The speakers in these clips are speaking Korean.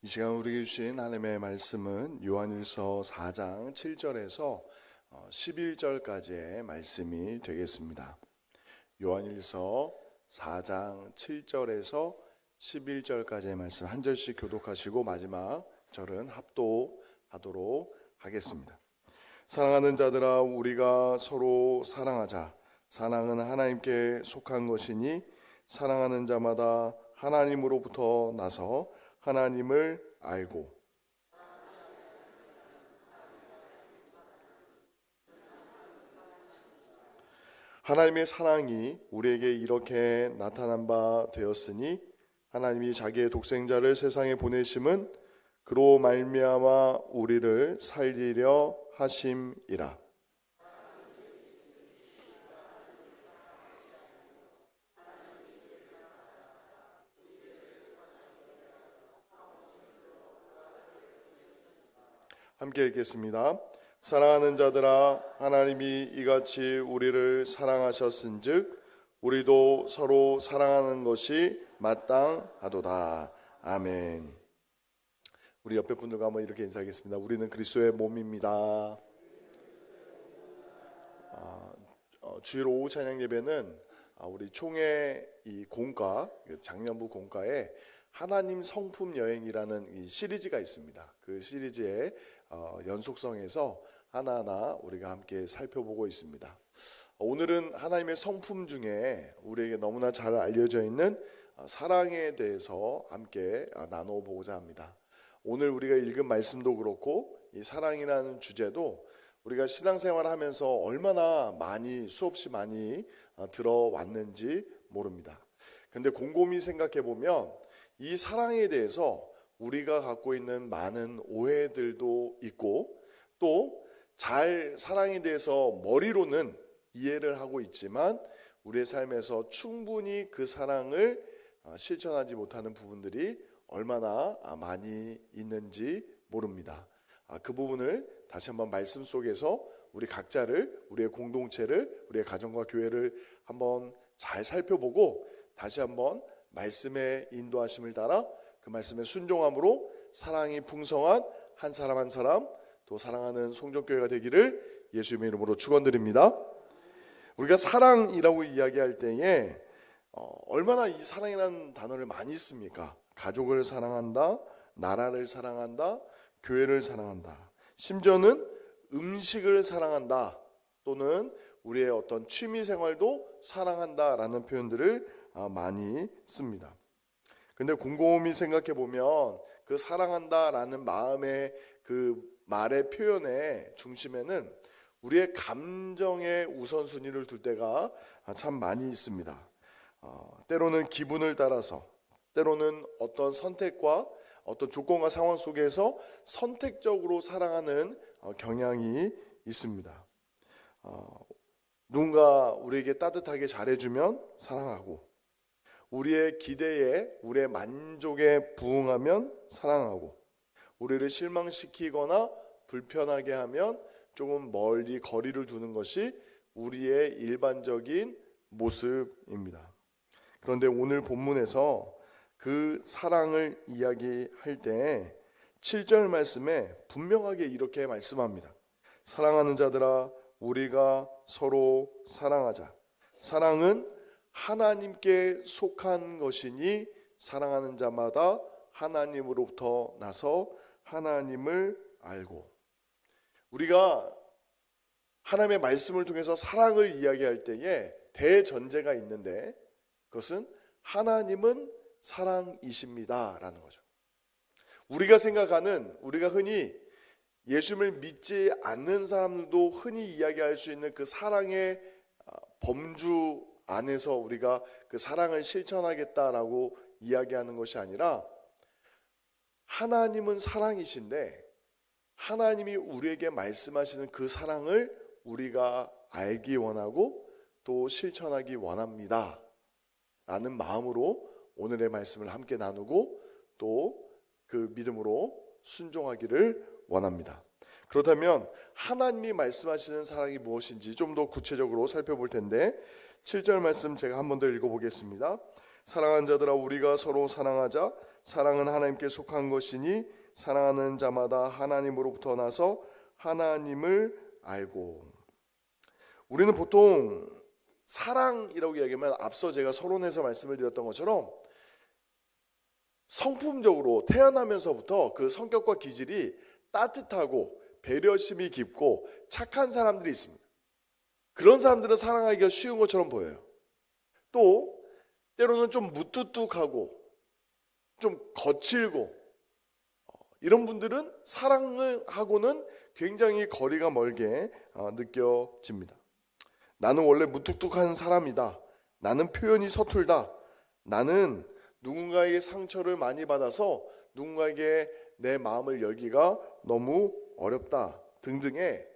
이 시간 우리에게 주신 하나님의 말씀은 요한일서 4장 7절에서 11절까지의 말씀이 되겠습니다. 요한일서 4장 7절에서 11절까지의 말씀 한 절씩 교독하시고 마지막 절은 합독하도록 하겠습니다. 사랑하는 자들아, 우리가 서로 사랑하자. 사랑은 하나님께 속한 것이니 사랑하는 자마다 하나님으로부터 나서 하나님을 알고 하나님의 사랑이 우리에게 이렇게 나타난 바 되었으니 하나님이 자기의 독생자를 세상에 보내심은 그로 말미암아 우리를 살리려 하심이라. 함께 읽겠습니다. 사랑하는 자들아, 하나님이 이같이 우리를 사랑하셨은즉 우리도 서로 사랑하는 것이 마땅하도다. 아멘. 우리 옆에 분들과 한번 이렇게 인사하겠습니다. 우리는 그리스도의 몸입니다. 주일 오후 찬양 예배는 우리 총회 이 공과 작년부 공과에 하나님 성품 여행이라는 이 시리즈가 있습니다. 그 시리즈의 연속성에서 하나하나 우리가 함께 살펴보고 있습니다. 오늘은 하나님의 성품 중에 우리에게 너무나 잘 알려져 있는 사랑에 대해서 함께 나눠보고자 합니다. 오늘 우리가 읽은 말씀도 그렇고 이 사랑이라는 주제도 우리가 신앙생활을 하면서 얼마나 많이 수없이 많이 들어왔는지 모릅니다. 그런데 곰곰이 생각해 보면 이 사랑에 대해서 우리가 갖고 있는 많은 오해들도 있고 또 잘 사랑에 대해서 머리로는 이해를 하고 있지만 우리의 삶에서 충분히 그 사랑을 실천하지 못하는 부분들이 얼마나 많이 있는지 모릅니다. 그 부분을 다시 한번 말씀 속에서 우리 각자를, 우리의 공동체를, 우리의 가정과 교회를 한번 잘 살펴보고 다시 한번 말씀의 인도하심을 따라 그 말씀에 순종함으로 사랑이 풍성한 한 사람 한 사람 또 사랑하는 송정교회가 되기를 예수님의 이름으로 축원드립니다. 우리가 사랑이라고 이야기할 때에 얼마나 이 사랑이라는 단어를 많이 씁니까? 가족을 사랑한다, 나라를 사랑한다, 교회를 사랑한다, 심지어는 음식을 사랑한다 또는 우리의 어떤 취미생활도 사랑한다라는 표현들을 많이 씁니다. 근데 곰곰이 생각해 보면 그 사랑한다라는 마음의 그 말의 표현의 중심에는 우리의 감정의 우선순위를 둘 때가 참 많이 있습니다. 때로는 기분을 따라서, 때로는 어떤 선택과 어떤 조건과 상황 속에서 선택적으로 사랑하는 경향이 있습니다. 누군가 우리에게 따뜻하게 잘해주면 사랑하고, 우리의 기대에, 우리의 만족에 부응하면 사랑하고, 우리를 실망시키거나 불편하게 하면 조금 멀리 거리를 두는 것이 우리의 일반적인 모습입니다. 그런데 오늘 본문에서 그 사랑을 이야기할 때 7절 말씀에 분명하게 이렇게 말씀합니다. 사랑하는 자들아, 우리가 서로 사랑하자. 사랑은 하나님께 속한 것이니 사랑하는 자마다 하나님으로부터 나서 하나님을 알고. 우리가 하나님의 말씀을 통해서 사랑을 이야기할 때에 대전제가 있는데 그것은 하나님은 사랑이십니다 라는 거죠. 우리가 생각하는, 우리가 흔히 예수님을 믿지 않는 사람들도 흔히 이야기할 수 있는 그 사랑의 범주 안에서 우리가 그 사랑을 실천하겠다라고 이야기하는 것이 아니라 하나님은 사랑이신데 하나님이 우리에게 말씀하시는 그 사랑을 우리가 알기 원하고 또 실천하기 원합니다 라는 마음으로 오늘의 말씀을 함께 나누고 또 그 믿음으로 순종하기를 원합니다. 그렇다면 하나님이 말씀하시는 사랑이 무엇인지 좀 더 구체적으로 살펴볼 텐데 7절 말씀 제가 한 번 더 읽어보겠습니다. 사랑하는 자들아, 우리가 서로 사랑하자. 사랑은 하나님께 속한 것이니 사랑하는 자마다 하나님으로부터 나서 하나님을 알고. 우리는 보통 사랑이라고 이야기하면 앞서 제가 서론에서 말씀을 드렸던 것처럼 성품적으로 태어나면서부터 그 성격과 기질이 따뜻하고 배려심이 깊고 착한 사람들이 있습니다. 그런 사람들은 사랑하기가 쉬운 것처럼 보여요. 또 때로는 좀 무뚝뚝하고 좀 거칠고 이런 분들은 사랑을 하고는 굉장히 거리가 멀게 느껴집니다. 나는 원래 무뚝뚝한 사람이다. 나는 표현이 서툴다. 나는 누군가에게 상처를 많이 받아서 누군가에게 내 마음을 열기가 너무 어렵다 등등의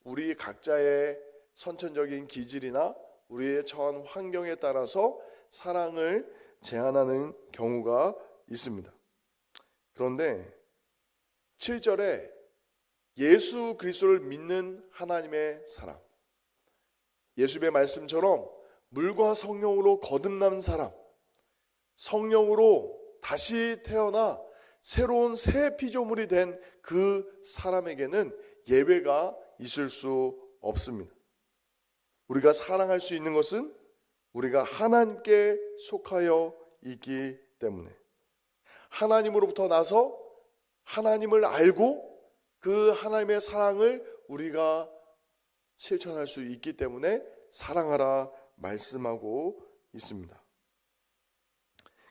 우리 각자의 선천적인 기질이나 우리의 처한 환경에 따라서 사랑을 제한하는 경우가 있습니다. 그런데 7절에 예수 그리스도를 믿는 하나님의 사람, 예수의 말씀처럼 물과 성령으로 거듭난 사람, 성령으로 다시 태어나 새로운 새 피조물이 된 그 사람에게는 예외가 있을 수 없습니다. 우리가 사랑할 수 있는 것은 우리가 하나님께 속하여 있기 때문에, 하나님으로부터 나서 하나님을 알고 그 하나님의 사랑을 우리가 실천할 수 있기 때문에 사랑하라 말씀하고 있습니다.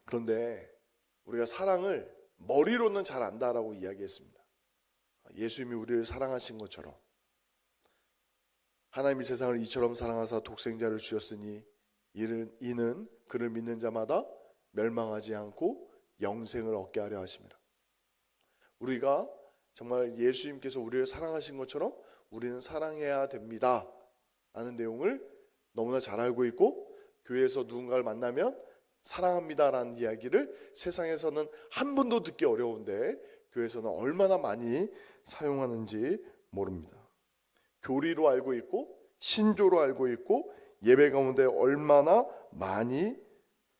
그런데 우리가 사랑을 머리로는 잘 안다라고 이야기했습니다. 예수님이 우리를 사랑하신 것처럼 하나님이 세상을 이처럼 사랑하사 독생자를 주셨으니 이는 그를 믿는 자마다 멸망하지 않고 영생을 얻게 하려 하심이라. 우리가 정말 예수님께서 우리를 사랑하신 것처럼 우리는 사랑해야 됩니다 라는 내용을 너무나 잘 알고 있고, 교회에서 누군가를 만나면 사랑합니다라는 이야기를 세상에서는 한 번도 듣기 어려운데 교회에서는 얼마나 많이 사용하는지 모릅니다. 교리로 알고 있고 신조로 알고 있고 예배 가운데 얼마나 많이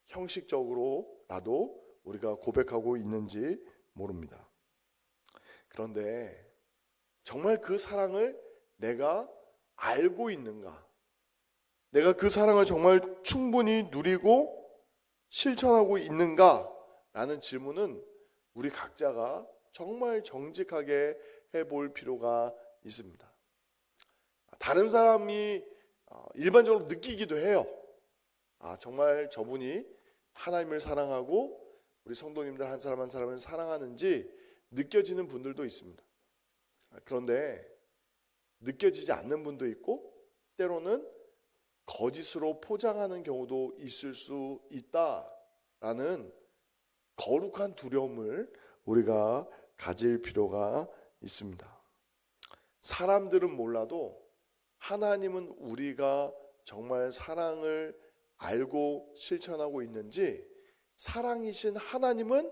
형식적으로라도 우리가 고백하고 있는지 모릅니다. 그런데 정말 그 사랑을 내가 알고 있는가? 내가 그 사랑을 정말 충분히 누리고 실천하고 있는가? 라는 질문은 우리 각자가 정말 정직하게 해볼 필요가 있습니다. 다른 사람이 일반적으로 느끼기도 해요. 정말 저분이 하나님을 사랑하고 우리 성도님들 한 사람 한 사람을 사랑하는지 느껴지는 분들도 있습니다. 그런데 느껴지지 않는 분도 있고 때로는 거짓으로 포장하는 경우도 있을 수 있다라는 거룩한 두려움을 우리가 가질 필요가 있습니다. 사람들은 몰라도 하나님은 우리가 정말 사랑을 알고 실천하고 있는지 사랑이신 하나님은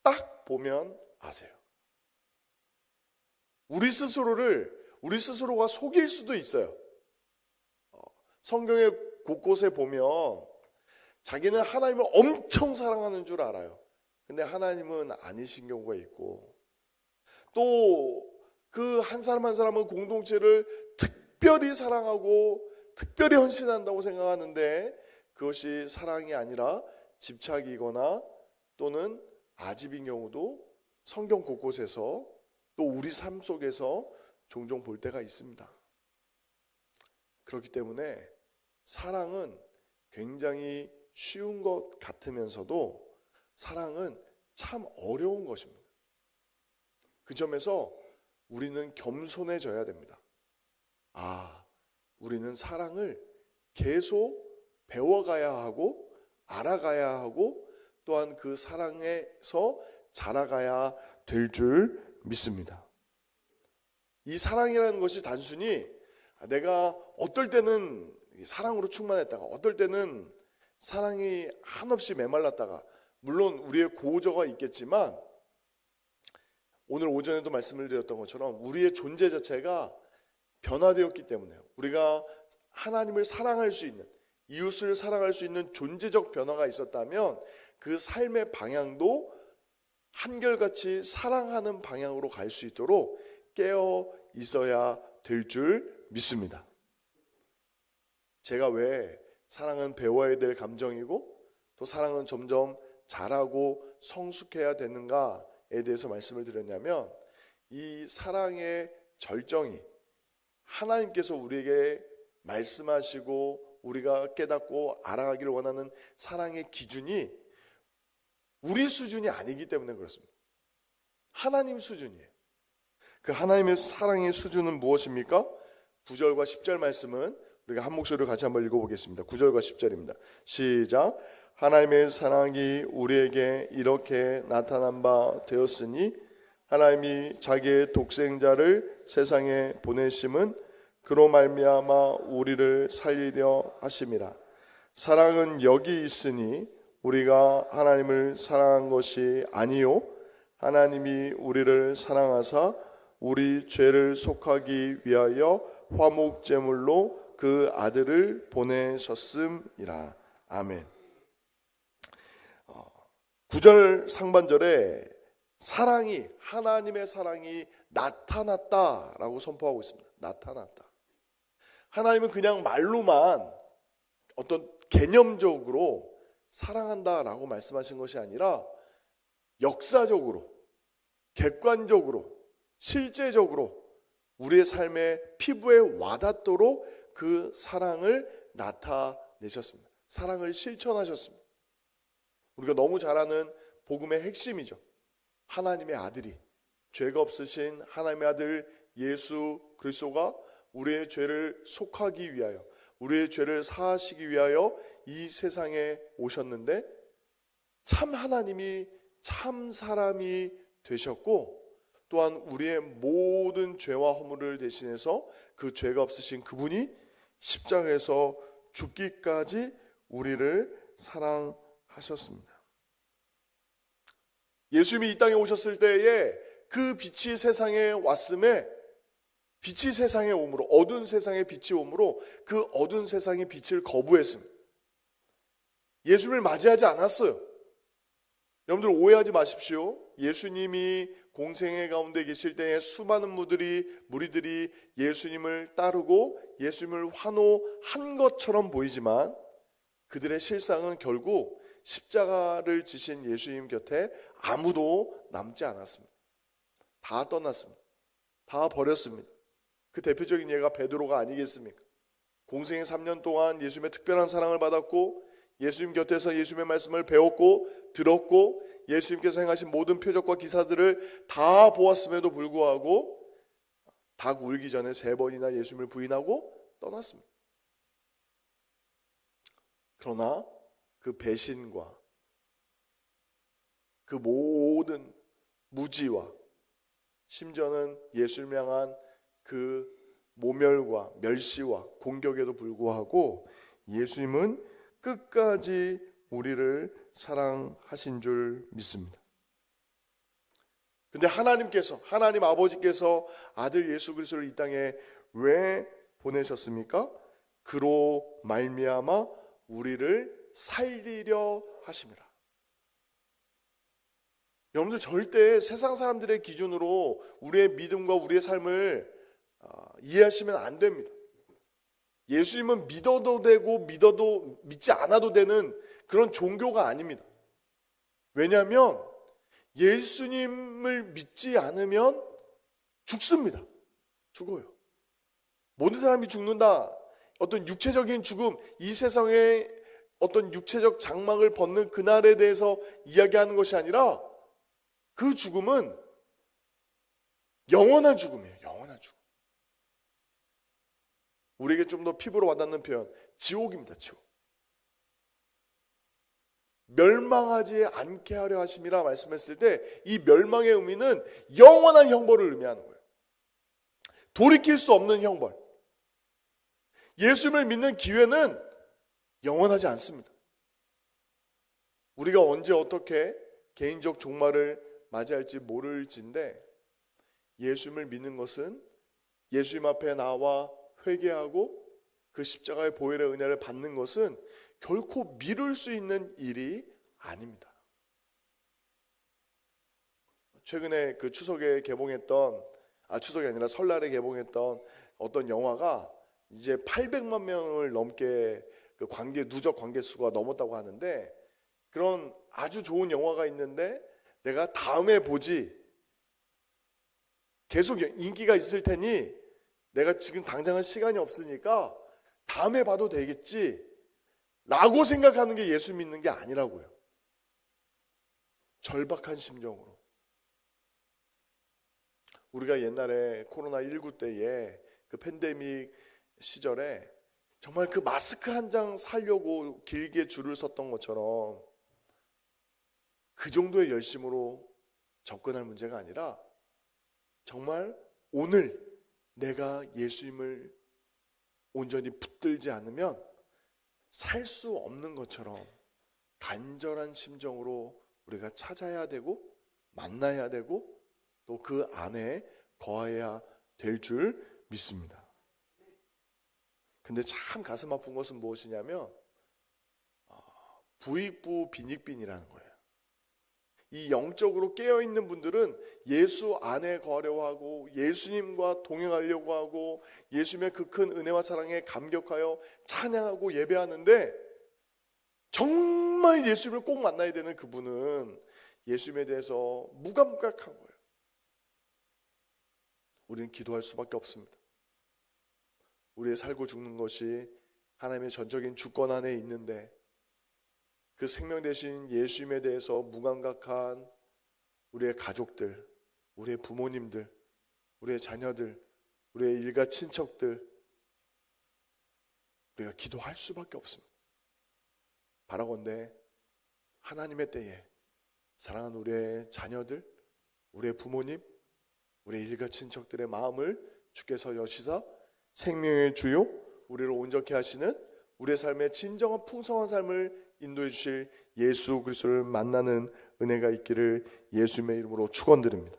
딱 보면 아세요. 우리 스스로가 속일 수도 있어요. 성경의 곳곳에 보면 자기는 하나님을 엄청 사랑하는 줄 알아요. 근데 하나님은 아니신 경우가 있고, 또 그 한 사람 한 사람은 공동체를 특별히 사랑하고 특별히 헌신한다고 생각하는데 그것이 사랑이 아니라 집착이거나 또는 아집인 경우도 성경 곳곳에서 또 우리 삶 속에서 종종 볼 때가 있습니다. 그렇기 때문에 사랑은 굉장히 쉬운 것 같으면서도 사랑은 참 어려운 것입니다. 그 점에서 우리는 겸손해져야 됩니다. 우리는 사랑을 계속 배워가야 하고 알아가야 하고 또한 그 사랑에서 자라가야 될 줄 믿습니다. 이 사랑이라는 것이 단순히 내가 어떨 때는 사랑으로 충만했다가 어떨 때는 사랑이 한없이 메말랐다가, 물론 우리의 고저가 있겠지만 오늘 오전에도 말씀을 드렸던 것처럼 우리의 존재 자체가 변화되었기 때문에 우리가 하나님을 사랑할 수 있는, 이웃을 사랑할 수 있는 존재적 변화가 있었다면 그 삶의 방향도 한결같이 사랑하는 방향으로 갈 수 있도록 깨어 있어야 될 줄 믿습니다. 제가 왜 사랑은 배워야 될 감정이고 또 사랑은 점점 잘하고 성숙해야 되는가에 대해서 말씀을 드렸냐면, 이 사랑의 절정이 하나님께서 우리에게 말씀하시고 우리가 깨닫고 알아가기를 원하는 사랑의 기준이 우리 수준이 아니기 때문에 그렇습니다. 하나님 수준이에요. 그 하나님의 사랑의 수준은 무엇입니까? 9절과 10절 말씀은 우리가 한 목소리로 같이 한번 읽어보겠습니다. 9절과 10절입니다. 시작. 하나님의 사랑이 우리에게 이렇게 나타난 바 되었으니 하나님이 자기의 독생자를 세상에 보내심은 그로 말미암아 우리를 살리려 하심이라. 사랑은 여기 있으니 우리가 하나님을 사랑한 것이 아니요 하나님이 우리를 사랑하사 우리 죄를 속하기 위하여 화목제물로 그 아들을 보내셨음이라. 아멘. 9절 상반절에 사랑이, 하나님의 사랑이 나타났다라고 선포하고 있습니다. 나타났다. 하나님은 그냥 말로만 어떤 개념적으로 사랑한다라고 말씀하신 것이 아니라 역사적으로, 객관적으로, 실제적으로 우리의 삶의 피부에 와닿도록 그 사랑을 나타내셨습니다. 사랑을 실천하셨습니다. 우리가 너무 잘 아는 복음의 핵심이죠. 하나님의 아들이, 죄가 없으신 하나님의 아들 예수 그리스도가 우리의 죄를 속하기 위하여, 우리의 죄를 사하시기 위하여 이 세상에 오셨는데 참 하나님이 참 사람이 되셨고, 또한 우리의 모든 죄와 허물을 대신해서 그 죄가 없으신 그분이 십자가에서 죽기까지 우리를 사랑하셨습니다. 예수님이 이 땅에 오셨을 때에 그 빛이 세상에 왔음에, 빛이 세상에 오므로, 어두운 세상에 빛이 오므로 그 어두운 세상의 빛을 거부했습니다. 예수님을 맞이하지 않았어요. 여러분들 오해하지 마십시오. 예수님이 공생애 가운데 계실 때에 수많은 무리들이 예수님을 따르고 예수님을 환호한 것처럼 보이지만 그들의 실상은 결국 십자가를 지신 예수님 곁에 아무도 남지 않았습니다. 다 떠났습니다. 다 버렸습니다. 그 대표적인 예가 베드로가 아니겠습니까? 공생애 3년 동안 예수님의 특별한 사랑을 받았고 예수님 곁에서 예수님의 말씀을 배웠고 들었고 예수님께서 행하신 모든 표적과 기사들을 다 보았음에도 불구하고 닭 울기 전에 3번이나 예수님을 부인하고 떠났습니다. 그러나 그 배신과 그 모든 무지와 심지어는 예수님을 향한 그 모멸과 멸시와 공격에도 불구하고 예수님은 끝까지 우리를 사랑하신 줄 믿습니다. 근데 하나님 아버지께서 아들 예수 그리스도를 이 땅에 왜 보내셨습니까? 그로 말미암아 우리를 살리려 하심이라. 여러분들 절대 세상 사람들의 기준으로 우리의 믿음과 우리의 삶을 이해하시면 안 됩니다. 예수님은 믿어도 되고 믿지 않아도 되는 그런 종교가 아닙니다. 왜냐하면 예수님을 믿지 않으면 죽습니다. 죽어요. 모든 사람이 죽는다. 어떤 육체적인 죽음, 이 세상에 어떤 육체적 장막을 벗는 그날에 대해서 이야기하는 것이 아니라 그 죽음은 영원한 죽음이에요. 영원한 죽음. 우리에게 좀 더 피부로 와닿는 표현, 지옥입니다. 지옥. 멸망하지 않게 하려 하심이라 말씀했을 때 이 멸망의 의미는 영원한 형벌을 의미하는 거예요. 돌이킬 수 없는 형벌. 예수님을 믿는 기회는 영원하지 않습니다. 우리가 언제 어떻게 개인적 종말을 맞이할지 모를진데 예수님을 믿는 것은 예수님 앞에 나와 회개하고 그 십자가의 보혈의 은혜를 받는 것은 결코 미룰 수 있는 일이 아닙니다. 최근에 그 추석에 개봉했던 추석이 아니라 설날에 개봉했던 어떤 영화가 이제 800만 명을 넘게 그 누적 관계 수가 넘었다고 하는데, 그런 아주 좋은 영화가 있는데 내가 다음에 보지, 계속 인기가 있을 테니 내가 지금 당장은 시간이 없으니까 다음에 봐도 되겠지 라고 생각하는 게 예수 믿는 게 아니라고요. 절박한 심정으로. 우리가 옛날에 코로나19 때에 그 팬데믹 시절에 정말 그 마스크 한 장 사려고 길게 줄을 섰던 것처럼 그 정도의 열심으로 접근할 문제가 아니라, 정말 오늘 내가 예수님을 온전히 붙들지 않으면 살 수 없는 것처럼 간절한 심정으로 우리가 찾아야 되고 만나야 되고 또 그 안에 거해야 될 줄 믿습니다. 근데 참 가슴 아픈 것은 무엇이냐면 부익부 빈익빈이라는 거예요. 이 영적으로 깨어있는 분들은 예수 안에 거하려고 하고 예수님과 동행하려고 하고 예수님의 그 큰 은혜와 사랑에 감격하여 찬양하고 예배하는데, 정말 예수님을 꼭 만나야 되는 그분은 예수님에 대해서 무감각한 거예요. 우리는 기도할 수밖에 없습니다. 우리의 살고 죽는 것이 하나님의 전적인 주권 안에 있는데, 그 생명 대신 예수님에 대해서 무감각한 우리의 가족들, 우리의 부모님들, 우리의 자녀들, 우리의 일가 친척들, 우리가 기도할 수밖에 없습니다. 바라건대 하나님의 때에 사랑하는 우리의 자녀들, 우리의 부모님, 우리의 일가 친척들의 마음을 주께서 여시사 생명의 주요 우리를 온전케 하시는 우리의 삶의 진정한 풍성한 삶을 인도해 주실 예수 그리스도를 만나는 은혜가 있기를 예수님의 이름으로 축원드립니다.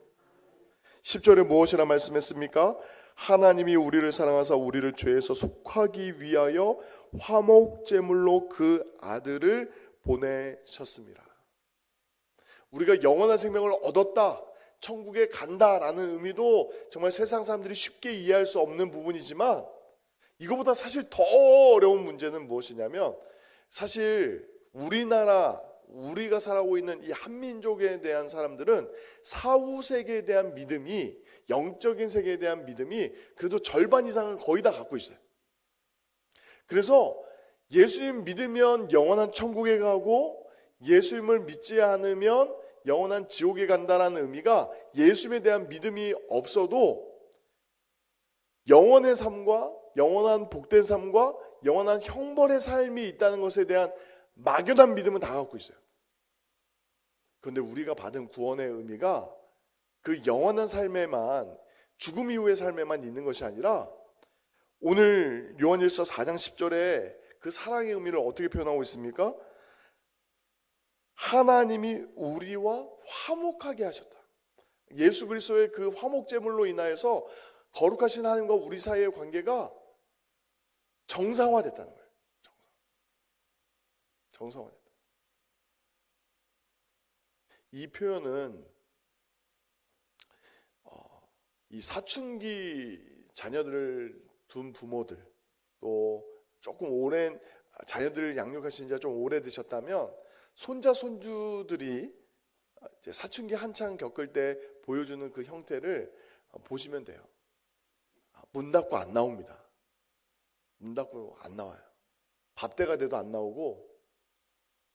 10절에 무엇이라 말씀했습니까? 하나님이 우리를 사랑하사 우리를 죄에서 속하기 위하여 화목제물로 그 아들을 보내셨습니다. 우리가 영원한 생명을 얻었다, 천국에 간다라는 의미도 정말 세상 사람들이 쉽게 이해할 수 없는 부분이지만, 이거보다 사실 더 어려운 문제는 무엇이냐면, 사실 우리가 살아오고 있는 이 한민족에 대한 사람들은 사후 세계에 대한 믿음이, 영적인 세계에 대한 믿음이 그래도 절반 이상은 거의 다 갖고 있어요. 그래서 예수님 믿으면 영원한 천국에 가고 예수님을 믿지 않으면 영원한 지옥에 간다는 의미가, 예수님에 대한 믿음이 없어도 영원의 삶과 영원한 복된 삶과 영원한 형벌의 삶이 있다는 것에 대한 막연한 믿음은 다 갖고 있어요. 그런데 우리가 받은 구원의 의미가 그 영원한 삶에만, 죽음 이후의 삶에만 있는 것이 아니라, 오늘 요한일서 4장 10절에 그 사랑의 의미를 어떻게 표현하고 있습니까? 하나님이 우리와 화목하게 하셨다. 예수 그리스도의 그 화목제물로 인하여서 거룩하신 하나님과 우리 사이의 관계가 정상화됐다는 거예요. 정상화됐다. 이 표현은 이 사춘기 자녀들을 둔 부모들, 또 조금 오랜 자녀들을 양육하신 지가 좀 오래되셨다면 손자 손주들이 이제 사춘기 한창 겪을 때 보여주는 그 형태를 보시면 돼요. 문 닫고 안 나옵니다. 문 닫고 안 나와요. 밥때가 돼도 안 나오고,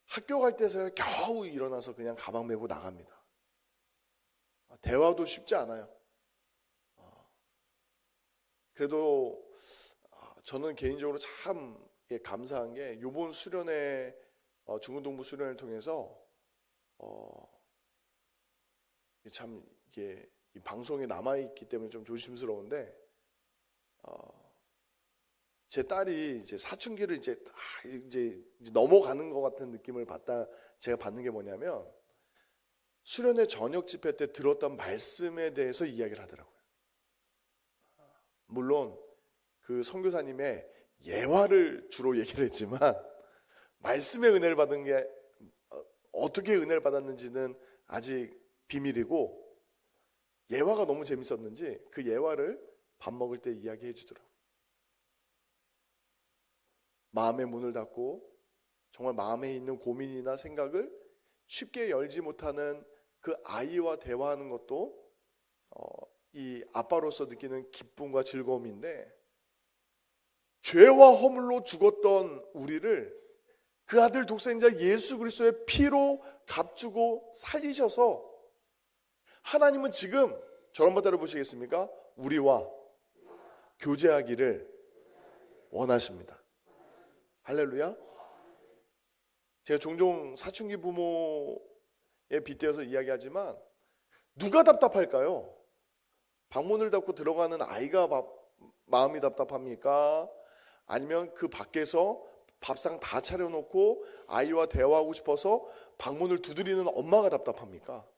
학교 갈 때서야 겨우 일어나서 그냥 가방 메고 나갑니다. 대화도 쉽지 않아요. 그래도 저는 개인적으로 참 감사한 게, 이번 수련회, 중고등부 수련회를 통해서 참 이게 이 방송에 남아있기 때문에 좀 조심스러운데, 제 딸이 이제 사춘기를 이제 넘어가는 것 같은 느낌을 제가 받는 게 뭐냐면, 수련회 저녁 집회 때 들었던 말씀에 대해서 이야기를 하더라고요. 물론 그 선교사님의 예화를 주로 얘기를 했지만, 말씀의 은혜를 받은 게 어떻게 은혜를 받았는지는 아직 비밀이고, 예화가 너무 재밌었는지 그 예화를 밥 먹을 때 이야기해 주더라고요. 마음의 문을 닫고 정말 마음에 있는 고민이나 생각을 쉽게 열지 못하는 그 아이와 대화하는 것도 이 아빠로서 느끼는 기쁨과 즐거움인데, 죄와 허물로 죽었던 우리를 그 아들 독생자 예수 그리스도의 피로 값주고 살리셔서 하나님은 지금 저런 바다를 보시겠습니까? 우리와 교제하기를 원하십니다. 할렐루야. 제가 종종 사춘기 부모에 빗대어서 이야기하지만 누가 답답할까요? 방문을 닫고 들어가는 아이가 마음이 답답합니까? 아니면 그 밖에서 밥상 다 차려놓고 아이와 대화하고 싶어서 방문을 두드리는 엄마가 답답합니까?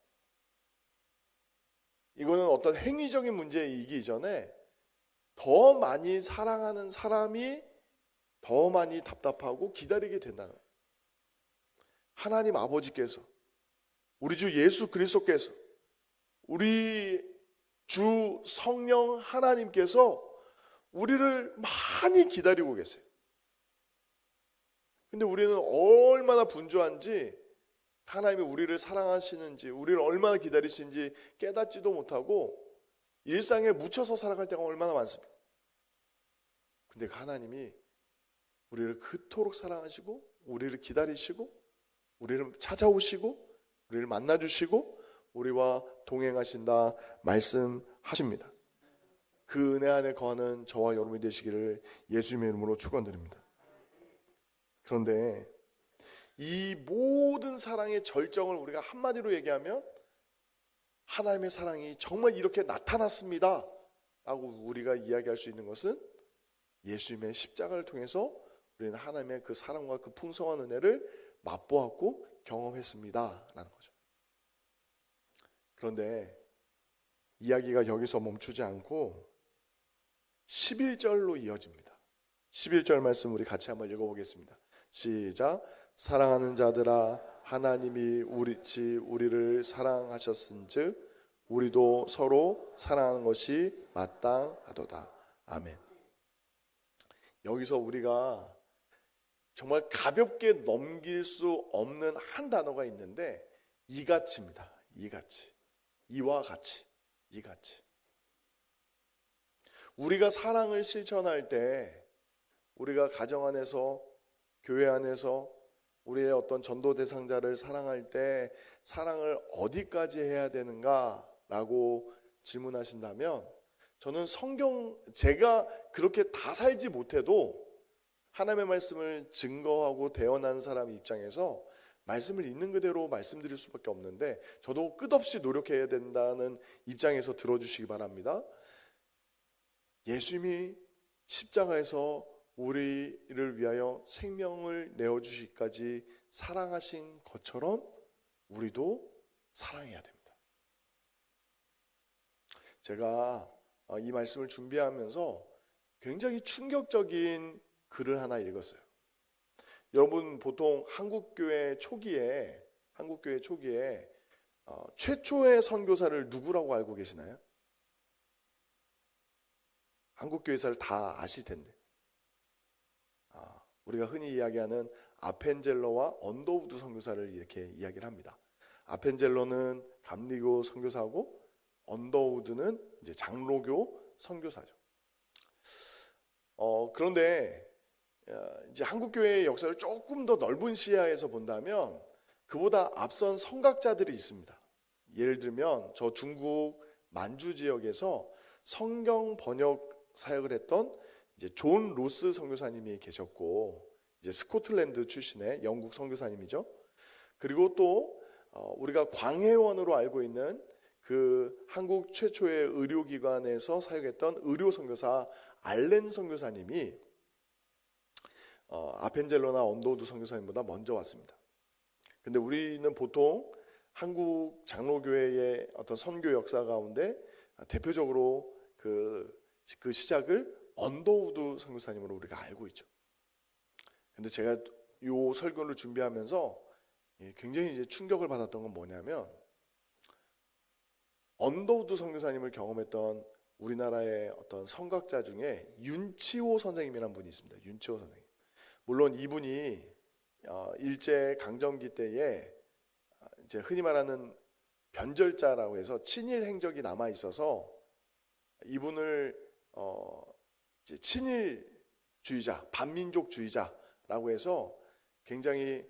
이거는 어떤 행위적인 문제이기 이전에 더 많이 사랑하는 사람이 더 많이 답답하고 기다리게 된다는 거예요. 하나님 아버지께서, 우리 주 예수 그리스도께서, 우리 주 성령 하나님께서 우리를 많이 기다리고 계세요. 근데 우리는 얼마나 분주한지, 하나님이 우리를 사랑하시는지, 우리를 얼마나 기다리시는지 깨닫지도 못하고 일상에 묻혀서 살아갈 때가 얼마나 많습니다. 근데 하나님이 우리를 그토록 사랑하시고 우리를 기다리시고 우리를 찾아오시고 우리를 만나주시고 우리와 동행하신다 말씀하십니다. 그 은혜 안에 거하는 저와 여러분이 되시기를 예수님의 이름으로 축원드립니다. 그런데 이 모든 사랑의 절정을 우리가 한마디로 얘기하면 하나님의 사랑이 정말 이렇게 나타났습니다 라고 우리가 이야기할 수 있는 것은 예수님의 십자가를 통해서 우리는 하나님의 그 사랑과 그 풍성한 은혜를 맛보았고 경험했습니다 라는 거죠. 그런데 이야기가 여기서 멈추지 않고 11절로 이어집니다. 11절 말씀 우리 같이 한번 읽어보겠습니다. 시작. 사랑하는 자들아, 하나님이 우리를 사랑하셨은즉 우리도 서로 사랑하는 것이 마땅하도다. 아멘. 여기서 우리가 정말 가볍게 넘길 수 없는 한 단어가 있는데 이같이입니다. 이같이. 이와 같이. 이같이. 우리가 사랑을 실천할 때, 우리가 가정 안에서, 교회 안에서 우리의 어떤 전도 대상자를 사랑할 때 사랑을 어디까지 해야 되는가 라고 질문하신다면, 저는 제가 그렇게 다 살지 못해도 하나님의 말씀을 증거하고 대언한 사람 입장에서 말씀을 있는 그대로 말씀드릴 수밖에 없는데, 저도 끝없이 노력해야 된다는 입장에서 들어주시기 바랍니다. 예수님이 십자가에서 우리를 위하여 생명을 내어주시기까지 사랑하신 것처럼 우리도 사랑해야 됩니다. 제가 이 말씀을 준비하면서 굉장히 충격적인 글을 하나 읽었어요. 여러분 보통 한국교회 초기에 최초의 선교사를 누구라고 알고 계시나요? 한국교회사를 다 아실 텐데, 우리가 흔히 이야기하는 아펜젤러와 언더우드 선교사를 이렇게 이야기를 합니다. 아펜젤러는 감리교 선교사고 언더우드는 이제 장로교 선교사죠. 그런데 이제 한국교회의 역사를 조금 더 넓은 시야에서 본다면 그보다 앞선 선각자들이 있습니다. 예를 들면 저 중국 만주 지역에서 성경 번역 사역을 했던 이제 존 로스 선교사님이 계셨고, 이제 스코틀랜드 출신의 영국 선교사님이죠. 그리고 또 우리가 광해원으로 알고 있는 그 한국 최초의 의료기관에서 사역했던 의료 선교사 알렌 선교사님이 아펜젤러나 언더우드 선교사님보다 먼저 왔습니다. 근데 우리는 보통 한국 장로교회의 어떤 선교 역사 가운데 대표적으로 그 시작을 언더우드 선교사님으로 우리가 알고 있죠. 근데 제가 이 설교를 준비하면서 굉장히 이제 충격을 받았던 건 뭐냐면, 언더우드 선교사님을 경험했던 우리나라의 어떤 성각자 중에 윤치호 선생님이라는 분이 있습니다. 윤치호 선생님. 물론 이분이 일제 강점기 때에 이제 흔히 말하는 변절자라고 해서 친일 행적이 남아 있어서 이분을 이제 친일주의자, 반민족주의자라고 해서 굉장히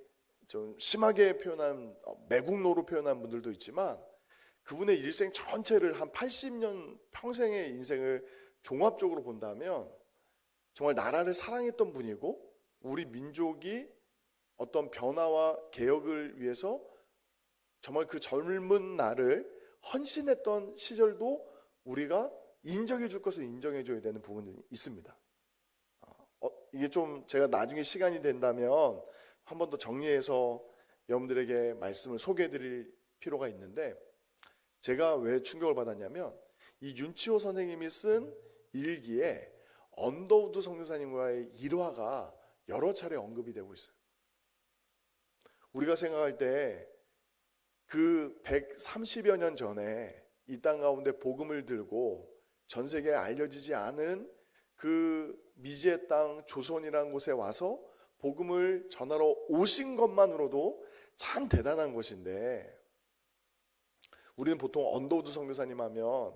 좀 심하게 표현한 매국노로 표현한 분들도 있지만 그분의 일생 전체를 한 80년 평생의 인생을 종합적으로 본다면 정말 나라를 사랑했던 분이고 우리 민족이 어떤 변화와 개혁을 위해서 정말 그 젊은 날을 헌신했던 시절도 우리가 인정해 줄 것을 인정해 줘야 되는 부분이 있습니다. 이게 좀 제가 나중에 시간이 된다면 한 번 더 정리해서 여러분들에게 말씀을 소개해 드릴 필요가 있는데 제가 왜 충격을 받았냐면 이 윤치호 선생님이 쓴 일기에 언더우드 선교사님과의 일화가 여러 차례 언급이 되고 있어요. 우리가 생각할 때 그 130여 년 전에 이 땅 가운데 복음을 들고 전 세계에 알려지지 않은 그 미지의 땅 조선이라는 곳에 와서 복음을 전하러 오신 것만으로도 참 대단한 것인데 우리는 보통 언더우드 선교사님 하면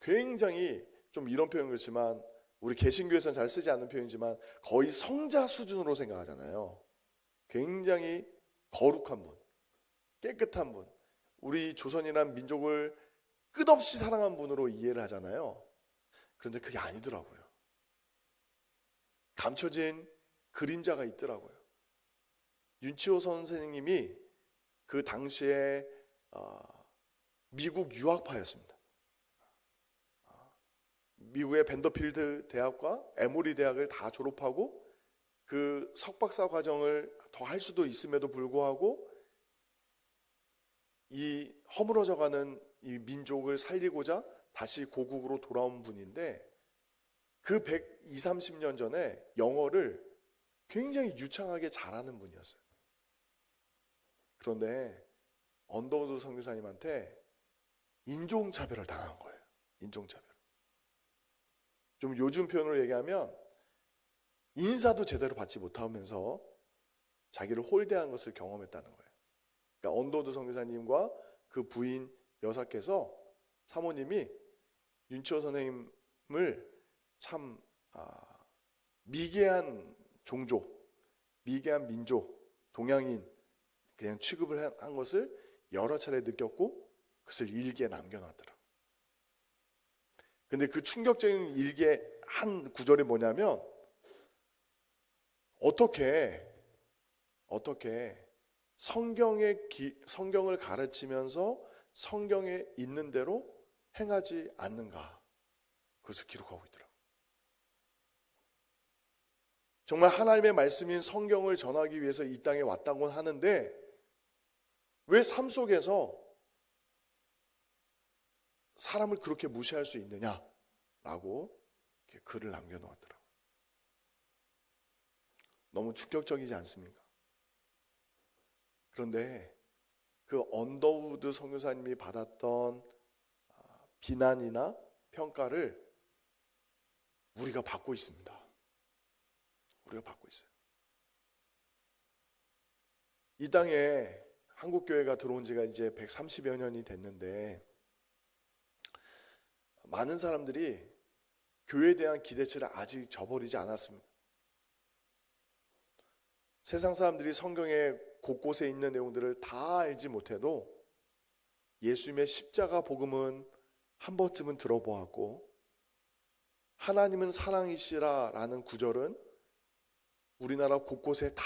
굉장히 좀 이런 표현 그렇지만 우리 개신교에서는 잘 쓰지 않는 표현이지만 거의 성자 수준으로 생각하잖아요. 굉장히 거룩한 분, 깨끗한 분, 우리 조선이라는 민족을 끝없이 사랑한 분으로 이해를 하잖아요. 그런데 그게 아니더라고요. 감춰진 그림자가 있더라고요. 윤치호 선생님이 그 당시에 미국 유학파였습니다. 미국의 밴더필드 대학과 에모리 대학을 다 졸업하고 그 석박사 과정을 더 할 수도 있음에도 불구하고 이 허물어져가는 이 민족을 살리고자 다시 고국으로 돌아온 분인데 그 120, 30년 전에 영어를 굉장히 유창하게 잘하는 분이었어요. 그런데 언더우드 선교사님한테 인종차별을 당한 거예요. 인종차별. 좀 요즘 표현으로 얘기하면 인사도 제대로 받지 못하면서 자기를 홀대한 것을 경험했다는 거예요. 그러니까 언더우드 선교사님과 그 부인 여사께서 사모님이 윤치호 선생님을 참 미개한 종족, 미개한 민족, 동양인 그냥 취급을 한 것을 여러 차례 느꼈고 그것을 일기에 남겨놨더라. 근데 그 충격적인 일기의 한 구절이 뭐냐면 어떻게 성경을 가르치면서 성경에 있는 대로 행하지 않는가 그것을 기록하고 있더라. 정말 하나님의 말씀인 성경을 전하기 위해서 이 땅에 왔다고는 하는데 왜 삶 속에서 사람을 그렇게 무시할 수 있느냐라고 글을 남겨놓았더라고요. 너무 충격적이지 않습니까? 그런데 그 언더우드 선교사님이 받았던 비난이나 평가를 우리가 받고 있습니다. 우리가 받고 있어요. 이 땅에 한국교회가 들어온 지가 이제 130여 년이 됐는데 많은 사람들이 교회에 대한 기대치를 아직 저버리지 않았습니다. 세상 사람들이 성경의 곳곳에 있는 내용들을 다 알지 못해도 예수님의 십자가 복음은 한 번쯤은 들어보았고 하나님은 사랑이시라라는 구절은 우리나라 곳곳에 다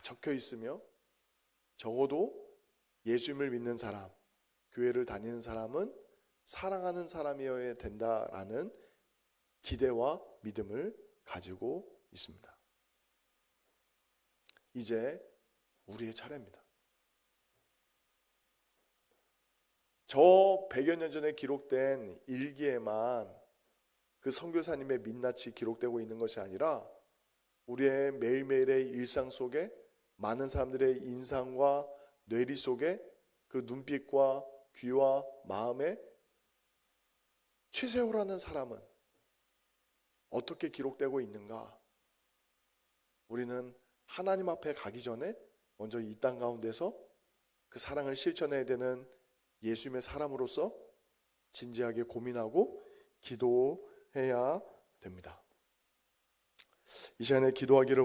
적혀 있으며 적어도 예수님을 믿는 사람, 교회를 다니는 사람은 사랑하는 사람이어야 된다라는 기대와 믿음을 가지고 있습니다. 이제 우리의 차례입니다. 저 100여 년 전에 기록된 일기에만 그 선교사님의 민낯이 기록되고 있는 것이 아니라 우리의 매일매일의 일상 속에 많은 사람들의 인상과 뇌리 속에 그 눈빛과 귀와 마음에 최세호라는 사람은 어떻게 기록되고 있는가? 우리는 하나님 앞에 가기 전에 먼저 이 땅 가운데서 그 사랑을 실천해야 되는 예수님의 사람으로서 진지하게 고민하고 기도해야 됩니다. 이 시간에 기도하기를